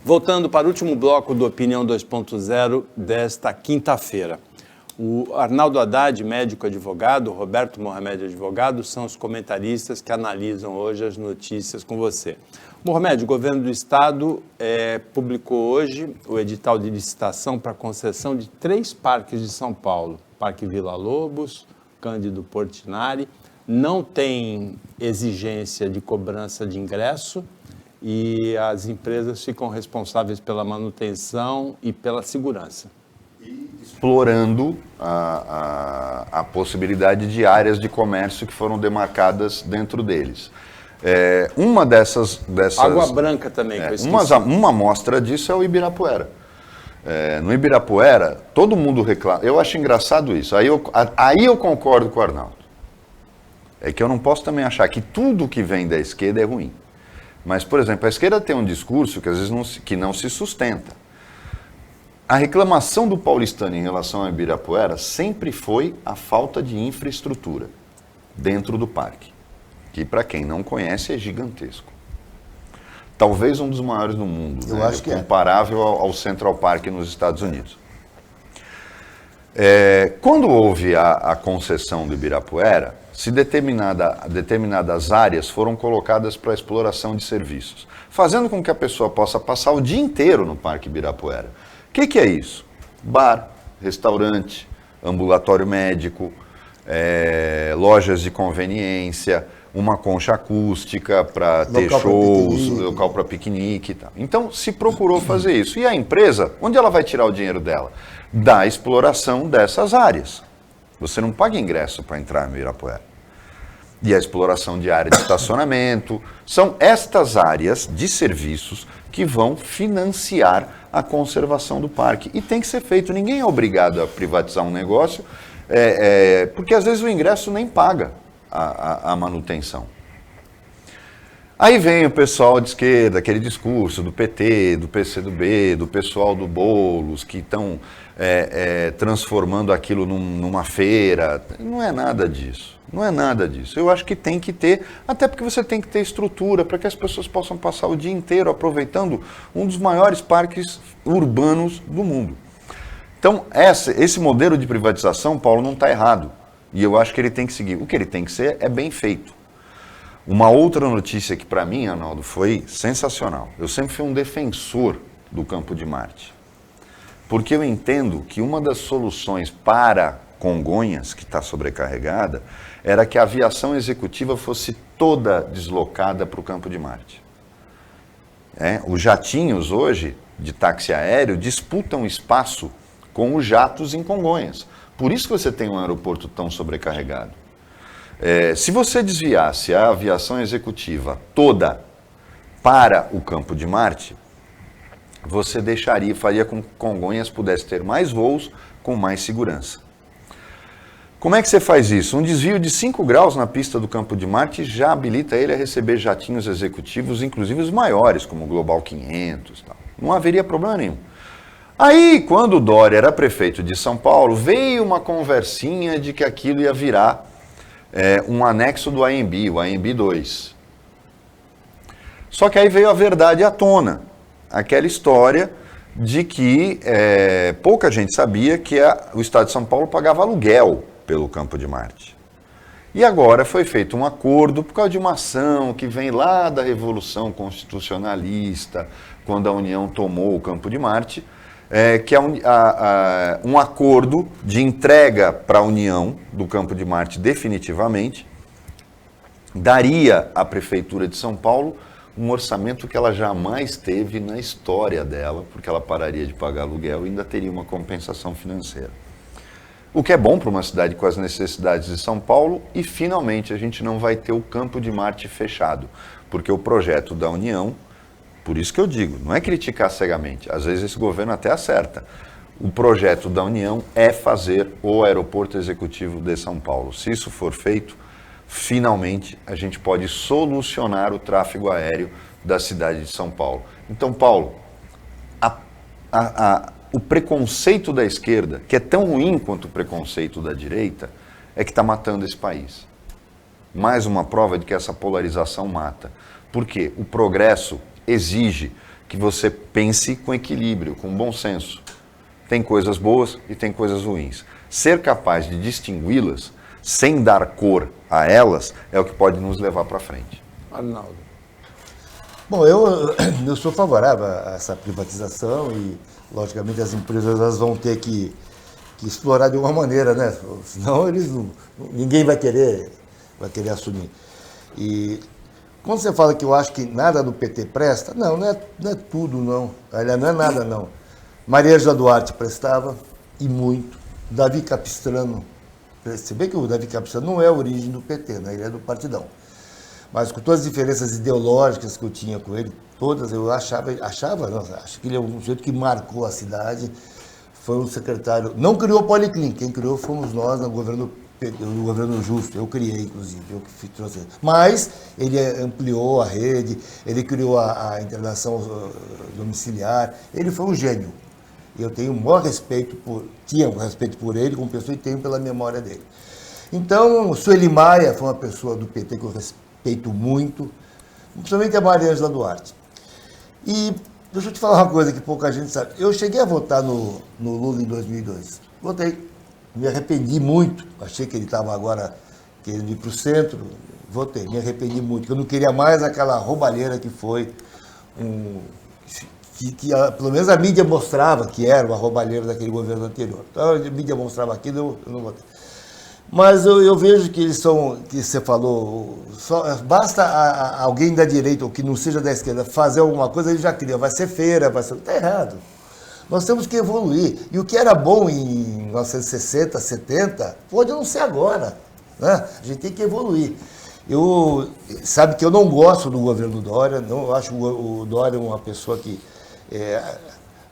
Voltando para o último bloco do Opinião 2.0 desta quinta-feira. O Arnaldo Haddad, médico advogado, o Roberto Mohamed, advogado, são os comentaristas que analisam hoje as notícias com você. Mohamed, o governo do estado publicou hoje o edital de licitação para concessão de 3 parques de São Paulo. Parque Vila Lobos, Cândido Portinari. Não tem exigência de cobrança de ingresso e as empresas ficam responsáveis pela manutenção e pela segurança. Explorando a possibilidade de áreas de comércio que foram demarcadas dentro deles. Uma dessas... Água Branca também, que eu esqueci. Uma amostra disso é o Ibirapuera. No Ibirapuera, todo mundo reclama. Eu acho engraçado isso. Aí eu concordo com o Arnaldo. É que eu não posso também achar que tudo que vem da esquerda é ruim. Mas, por exemplo, a esquerda tem um discurso que às vezes não se sustenta. A reclamação do paulistano em relação ao Ibirapuera sempre foi a falta de infraestrutura dentro do parque, que para quem não conhece é gigantesco. Talvez um dos maiores do mundo, Eu acho que comparável ao Central Park nos Estados Unidos. Quando houve a concessão do Ibirapuera, determinadas áreas foram colocadas para exploração de serviços, fazendo com que a pessoa possa passar o dia inteiro no Parque Ibirapuera. O que é isso? Bar, restaurante, ambulatório médico, lojas de conveniência, uma concha acústica para ter shows, local para piquenique e tal. Então se procurou fazer isso. E a empresa, onde ela vai tirar o dinheiro dela? Da exploração dessas áreas. Você não paga ingresso para entrar no Ibirapuera. E a exploração de área de estacionamento. São estas áreas de serviços que vão financiar a conservação do parque. E tem que ser feito. Ninguém é obrigado a privatizar um negócio, porque às vezes o ingresso nem paga a manutenção. Aí vem o pessoal de esquerda, aquele discurso do PT, do PCdoB, do pessoal do Boulos, que estão transformando aquilo numa feira. Não é nada disso. Não é nada disso. Eu acho que tem que ter, até porque você tem que ter estrutura para que as pessoas possam passar o dia inteiro aproveitando um dos maiores parques urbanos do mundo. Então, esse modelo de privatização, Paulo, não está errado. E eu acho que ele tem que seguir. O que ele tem que ser é bem feito. Uma outra notícia que para mim, Arnaldo, foi sensacional. Eu sempre fui um defensor do Campo de Marte. Porque eu entendo que uma das soluções para Congonhas, que está sobrecarregada, era que a aviação executiva fosse toda deslocada para o Campo de Marte. Os jatinhos hoje, de táxi aéreo, disputam espaço com os jatos em Congonhas. Por isso que você tem um aeroporto tão sobrecarregado. Se você desviasse a aviação executiva toda para o Campo de Marte, você faria com que Congonhas pudesse ter mais voos com mais segurança. Como é que você faz isso? Um desvio de 5 graus na pista do Campo de Marte já habilita ele a receber jatinhos executivos, inclusive os maiores, como o Global 500. Tal. Não haveria problema nenhum. Aí, quando o Dória era prefeito de São Paulo, veio uma conversinha de que aquilo ia virar um anexo do AMB, o AMB 2. Só que aí veio a verdade à tona. Aquela história de que pouca gente sabia que o Estado de São Paulo pagava aluguel pelo Campo de Marte. E agora foi feito um acordo por causa de uma ação que vem lá da Revolução Constitucionalista, quando a União tomou o Campo de Marte, que é um acordo de entrega para a União do Campo de Marte definitivamente, daria à Prefeitura de São Paulo um orçamento que ela jamais teve na história dela, porque ela pararia de pagar aluguel e ainda teria uma compensação financeira. O que é bom para uma cidade com as necessidades de São Paulo, e finalmente a gente não vai ter o Campo de Marte fechado, porque o projeto da União, por isso que eu digo, não é criticar cegamente, às vezes esse governo até acerta. O projeto da União é fazer o aeroporto executivo de São Paulo. Se isso for feito, finalmente a gente pode solucionar o tráfego aéreo da cidade de São Paulo. Então, Paulo, o preconceito da esquerda, que é tão ruim quanto o preconceito da direita, é que está matando esse país. Mais uma prova de que essa polarização mata. Por quê? O progresso exige que você pense com equilíbrio, com bom senso. tem coisas boas e tem coisas ruins. Ser capaz de distingui-las, sem dar cor a elas, é o que pode nos levar para frente. Arnaldo. Bom, eu sou favorável a essa privatização e, logicamente, as empresas elas vão ter que explorar de alguma maneira, né? Senão ninguém vai querer assumir. E quando você fala que eu acho que nada do PT presta, não é tudo, não. Aliás, não é nada, não. Maria Angela Duarte prestava, e muito. Davi Capistrano, se bem que o Davi Capistrano não é a origem do PT, né? Ele é do Partidão. Mas com todas as diferenças ideológicas que eu tinha com ele, todas, eu acho que ele é um sujeito que marcou a cidade, foi um secretário, não criou o Policlínica, quem criou fomos nós no governo Justo, eu criei, inclusive, eu que trouxe ele. Mas ele ampliou a rede, ele criou a internação domiciliar, ele foi um gênio. Eu tenho o maior respeito tinha um respeito por ele como pessoa e tenho pela memória dele. Então, Sueli Maia foi uma pessoa do PT que eu respeito muito, principalmente a Maria Angela Duarte. E deixa eu te falar uma coisa que pouca gente sabe. Eu cheguei a votar no Lula em 2002. Votei. Me arrependi muito. Achei que ele estava agora querendo ir para o centro. Votei. Me arrependi muito. Porque eu não queria mais aquela roubalheira que foi. Pelo menos a mídia mostrava que era uma roubalheira daquele governo anterior. Então a mídia mostrava aquilo, eu não votei. Mas eu vejo que eles são, que você falou, basta alguém da direita ou que não seja da esquerda fazer alguma coisa, ele já cria, vai ser feira, vai ser... Está errado. Nós temos que evoluir. E o que era bom em 1960, 70, pode não ser agora. Né? A gente tem que evoluir. Sabe que eu não gosto do governo Dória, eu acho o Dória uma pessoa que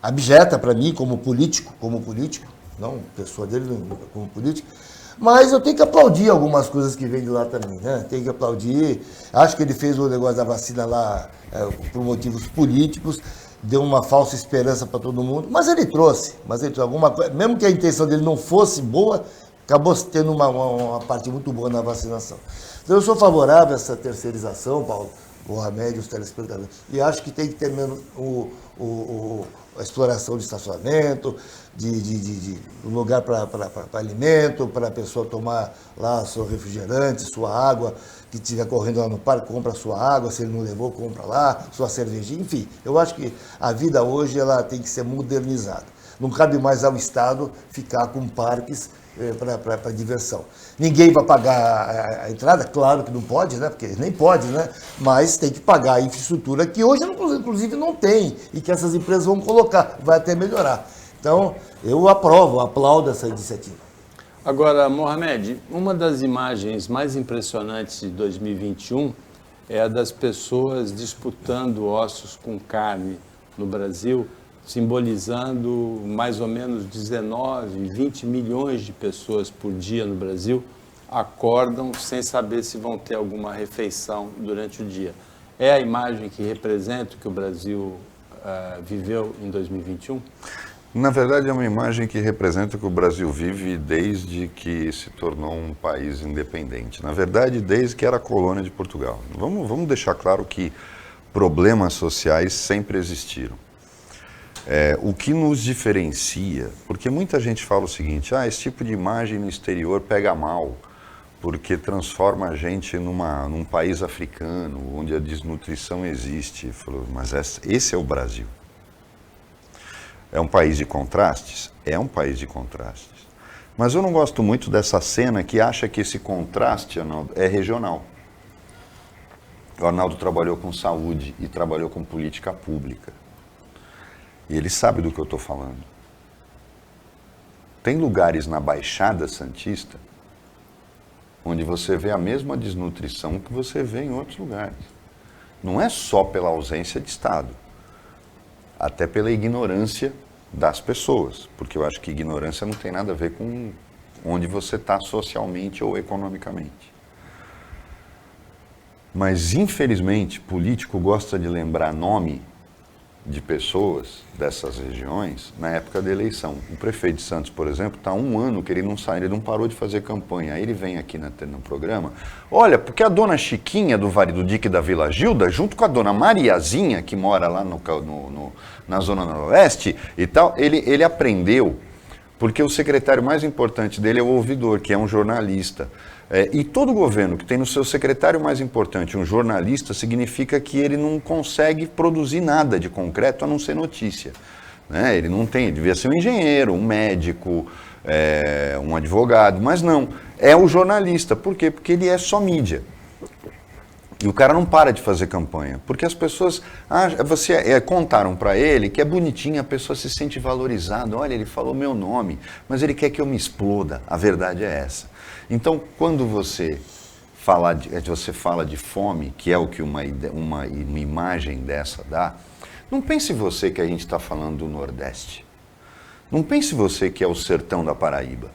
abjeta para mim como político, não pessoa dele como político. Mas eu tenho que aplaudir algumas coisas que vêm de lá também, né? Tem que aplaudir. Acho que ele fez o negócio da vacina lá por motivos políticos, deu uma falsa esperança para todo mundo, mas ele trouxe alguma coisa, mesmo que a intenção dele não fosse boa, acabou tendo uma parte muito boa na vacinação. Então eu sou favorável a essa terceirização, Paulo, o remédio, os telespectadores, e acho que tem que ter menos a exploração de estacionamento, de lugar para alimento, para a pessoa tomar lá seu refrigerante, sua água, que estiver correndo lá no parque, compra sua água, se ele não levou, compra lá, sua cervejinha, enfim. Eu acho que a vida hoje ela tem que ser modernizada. Não cabe mais ao Estado ficar com parques para diversão. Ninguém vai pagar a entrada, claro que não pode, né? Porque nem pode, né? Mas tem que pagar a infraestrutura que hoje, inclusive, não tem e que essas empresas vão colocar, vai até melhorar. Então, eu aplaudo essa iniciativa. Agora, Mohamed, uma das imagens mais impressionantes de 2021 é a das pessoas disputando ossos com carne no Brasil, simbolizando mais ou menos 19, 20 milhões de pessoas por dia no Brasil acordam sem saber se vão ter alguma refeição durante o dia. É a imagem que representa o que o Brasil viveu em 2021? Na verdade, é uma imagem que representa o que o Brasil vive desde que se tornou um país independente. Na verdade, desde que era colônia de Portugal. Vamos deixar claro que problemas sociais sempre existiram. O que nos diferencia, porque muita gente fala o seguinte, esse tipo de imagem no exterior pega mal, porque transforma a gente num país africano, onde a desnutrição existe. Mas esse é o Brasil. É um país de contrastes? É um país de contrastes. Mas eu não gosto muito dessa cena que acha que esse contraste, Arnaldo, é regional. O Arnaldo trabalhou com saúde e trabalhou com política pública. E ele sabe do que eu estou falando. Tem lugares na Baixada Santista onde você vê a mesma desnutrição que você vê em outros lugares. Não é só pela ausência de Estado. Até pela ignorância das pessoas, porque eu acho que ignorância não tem nada a ver com onde você está socialmente ou economicamente. Mas, infelizmente, político gosta de lembrar nome de pessoas dessas regiões na época da eleição. O prefeito de Santos, por exemplo, está há 1 ano que ele não sai, ele não parou de fazer campanha. Aí ele vem aqui no programa, olha, porque a dona Chiquinha do Dique da Vila Gilda, junto com a dona Mariazinha, que mora lá na Zona Noroeste e tal, ele aprendeu, porque o secretário mais importante dele é o ouvidor, que é um jornalista. E todo governo que tem no seu secretário mais importante um jornalista, significa que ele não consegue produzir nada de concreto a não ser notícia. Né? Ele não tem, devia ser um engenheiro, um médico, um advogado, mas não, é o jornalista. Por quê? Porque ele é só mídia. E o cara não para de fazer campanha, porque as pessoas contaram para ele que é bonitinho, a pessoa se sente valorizada. Olha, ele falou meu nome, mas ele quer que eu me exploda. A verdade é essa. Então, quando você fala de fome, que é o que uma imagem dessa dá, não pense você que a gente está falando do Nordeste. Não pense você que é o sertão da Paraíba.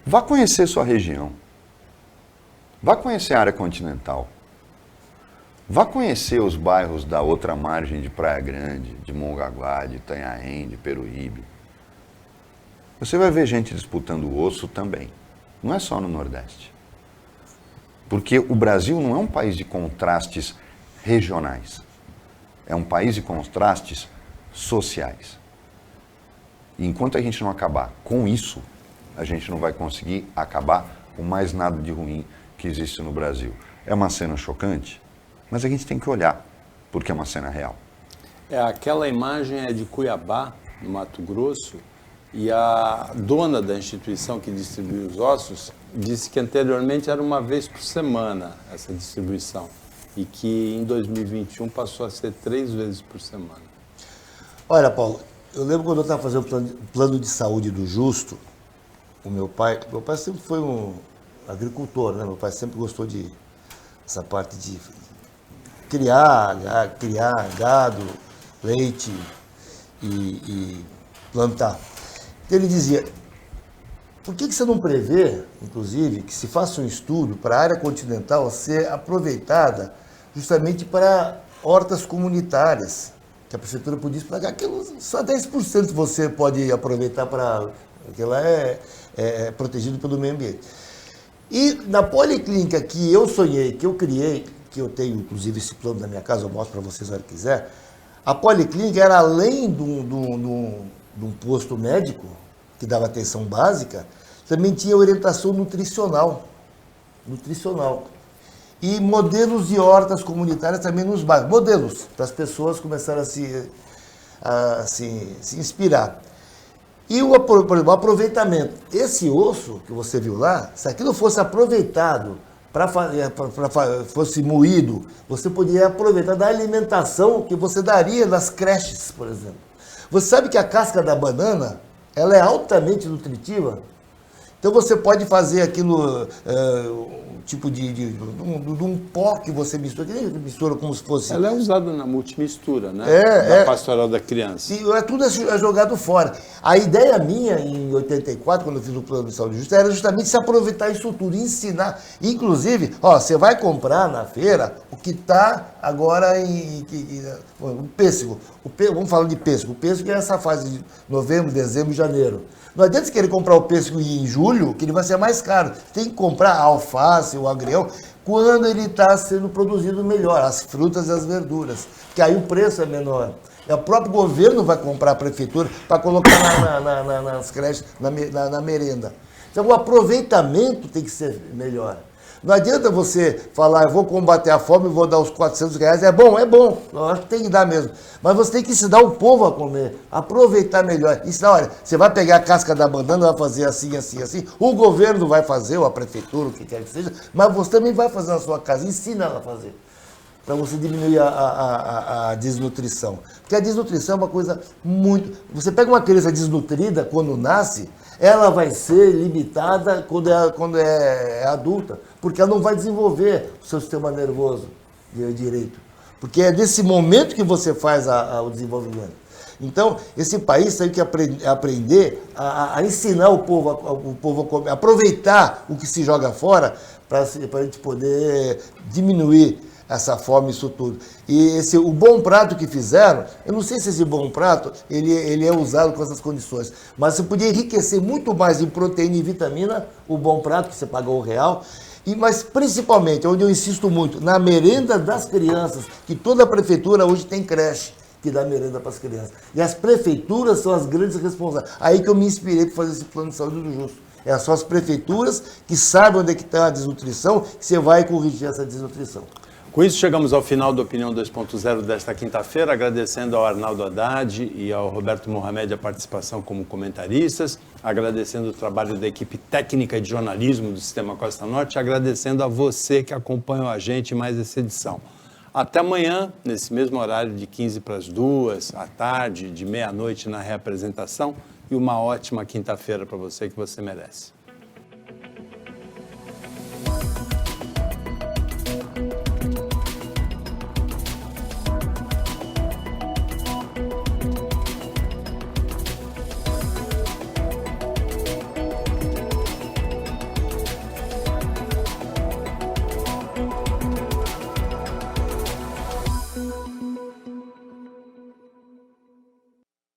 Vá conhecer sua região. Vá conhecer a área continental. Vá conhecer os bairros da outra margem de Praia Grande, de Mongaguá, de Itanhaém, de Peruíbe. Você vai ver gente disputando o osso também. Não é só no Nordeste. Porque o Brasil não é um país de contrastes regionais. É um país de contrastes sociais. E enquanto a gente não acabar com isso, a gente não vai conseguir acabar com mais nada de ruim que existe no Brasil. É uma cena chocante, mas a gente tem que olhar, porque é uma cena real. Aquela imagem é de Cuiabá, no Mato Grosso, e a dona da instituição que distribui os ossos disse que anteriormente era uma vez por semana essa distribuição e que em 2021 passou a ser 3 vezes por semana. Olha, Paulo, eu lembro quando eu estava fazendo o plano de saúde do Justo, o meu pai sempre foi um agricultor, né? Meu pai sempre gostou de essa parte de criar gado, leite e plantar. Então ele dizia, por que você não prevê, inclusive, que se faça um estudo para a área continental ser aproveitada justamente para hortas comunitárias, que a prefeitura podia pagar aquilo, só 10% você pode aproveitar para, porque lá é protegido pelo meio ambiente. E na policlínica que eu sonhei, que eu criei, que eu tenho inclusive esse plano na minha casa, eu mostro para vocês a hora que quiser, a policlínica era além de um posto médico, que dava atenção básica, também tinha orientação nutricional. E modelos de hortas comunitárias também nos bairros. Modelos, para as pessoas começarem a se inspirar. E por exemplo, o aproveitamento. Esse osso que você viu lá, se aquilo fosse aproveitado, fosse moído, você poderia aproveitar da alimentação que você daria nas creches, por exemplo. Você sabe que a casca da banana, ela é altamente nutritiva? Então você pode fazer aquilo, tipo de um pó que você mistura, que nem mistura como se fosse... Ela é usada na multimistura, né? Da pastoral da criança. E tudo é jogado fora. A ideia minha, em 84, quando eu fiz o plano de saúde justa, era justamente se aproveitar isso tudo, ensinar. Inclusive, você vai comprar na feira o que está agora o pêssego. Vamos falar de pêssego. O pêssego é essa fase de novembro, dezembro, janeiro. Não adianta você querer comprar o pêssego em julho, que ele vai ser mais caro. Tem que comprar a alface, o agrião, quando ele está sendo produzido melhor, as frutas e as verduras, que aí o preço é menor. E o próprio governo vai comprar a prefeitura para colocar nas creches, na merenda. Então o aproveitamento tem que ser melhor. Não adianta você falar, eu vou combater a fome e vou dar os R$400. É bom, eu acho que tem que dar mesmo. Mas você tem que ensinar o povo a comer, aproveitar melhor. Ensinar, olha, você vai pegar a casca da banana, vai fazer assim, assim, assim. O governo vai fazer, ou a prefeitura, o que quer que seja, mas você também vai fazer na sua casa, ensina ela a fazer. Para você diminuir a desnutrição. Porque a desnutrição é uma coisa muito... Você pega uma criança desnutrida quando nasce, ela vai ser limitada quando é adulta, porque ela não vai desenvolver o seu sistema nervoso direito. Porque é nesse momento que você faz o desenvolvimento. Então, esse país tem que aprender a ensinar o povo a comer, aproveitar o que se joga fora para a gente poder diminuir essa fome, isso tudo. E o bom prato que fizeram, eu não sei se esse bom prato ele é usado com essas condições, mas você podia enriquecer muito mais em proteína e vitamina o bom prato que você pagou R$1. Mas principalmente, onde eu insisto muito, na merenda das crianças, que toda prefeitura hoje tem creche que dá merenda para as crianças. E as prefeituras são as grandes responsáveis. Aí que eu me inspirei para fazer esse plano de saúde do Justo. São as prefeituras que sabem onde é que está a desnutrição, que você vai corrigir essa desnutrição. Com isso, chegamos ao final do Opinião 2.0 desta quinta-feira, agradecendo ao Arnaldo Haddad e ao Roberto Mohamed a participação como comentaristas, agradecendo o trabalho da equipe técnica de jornalismo do Sistema Costa Norte, agradecendo a você que acompanhou a gente em mais essa edição. Até amanhã, nesse mesmo horário de 15 para as 2, à tarde, de meia-noite na reapresentação, e uma ótima quinta-feira para você que você merece.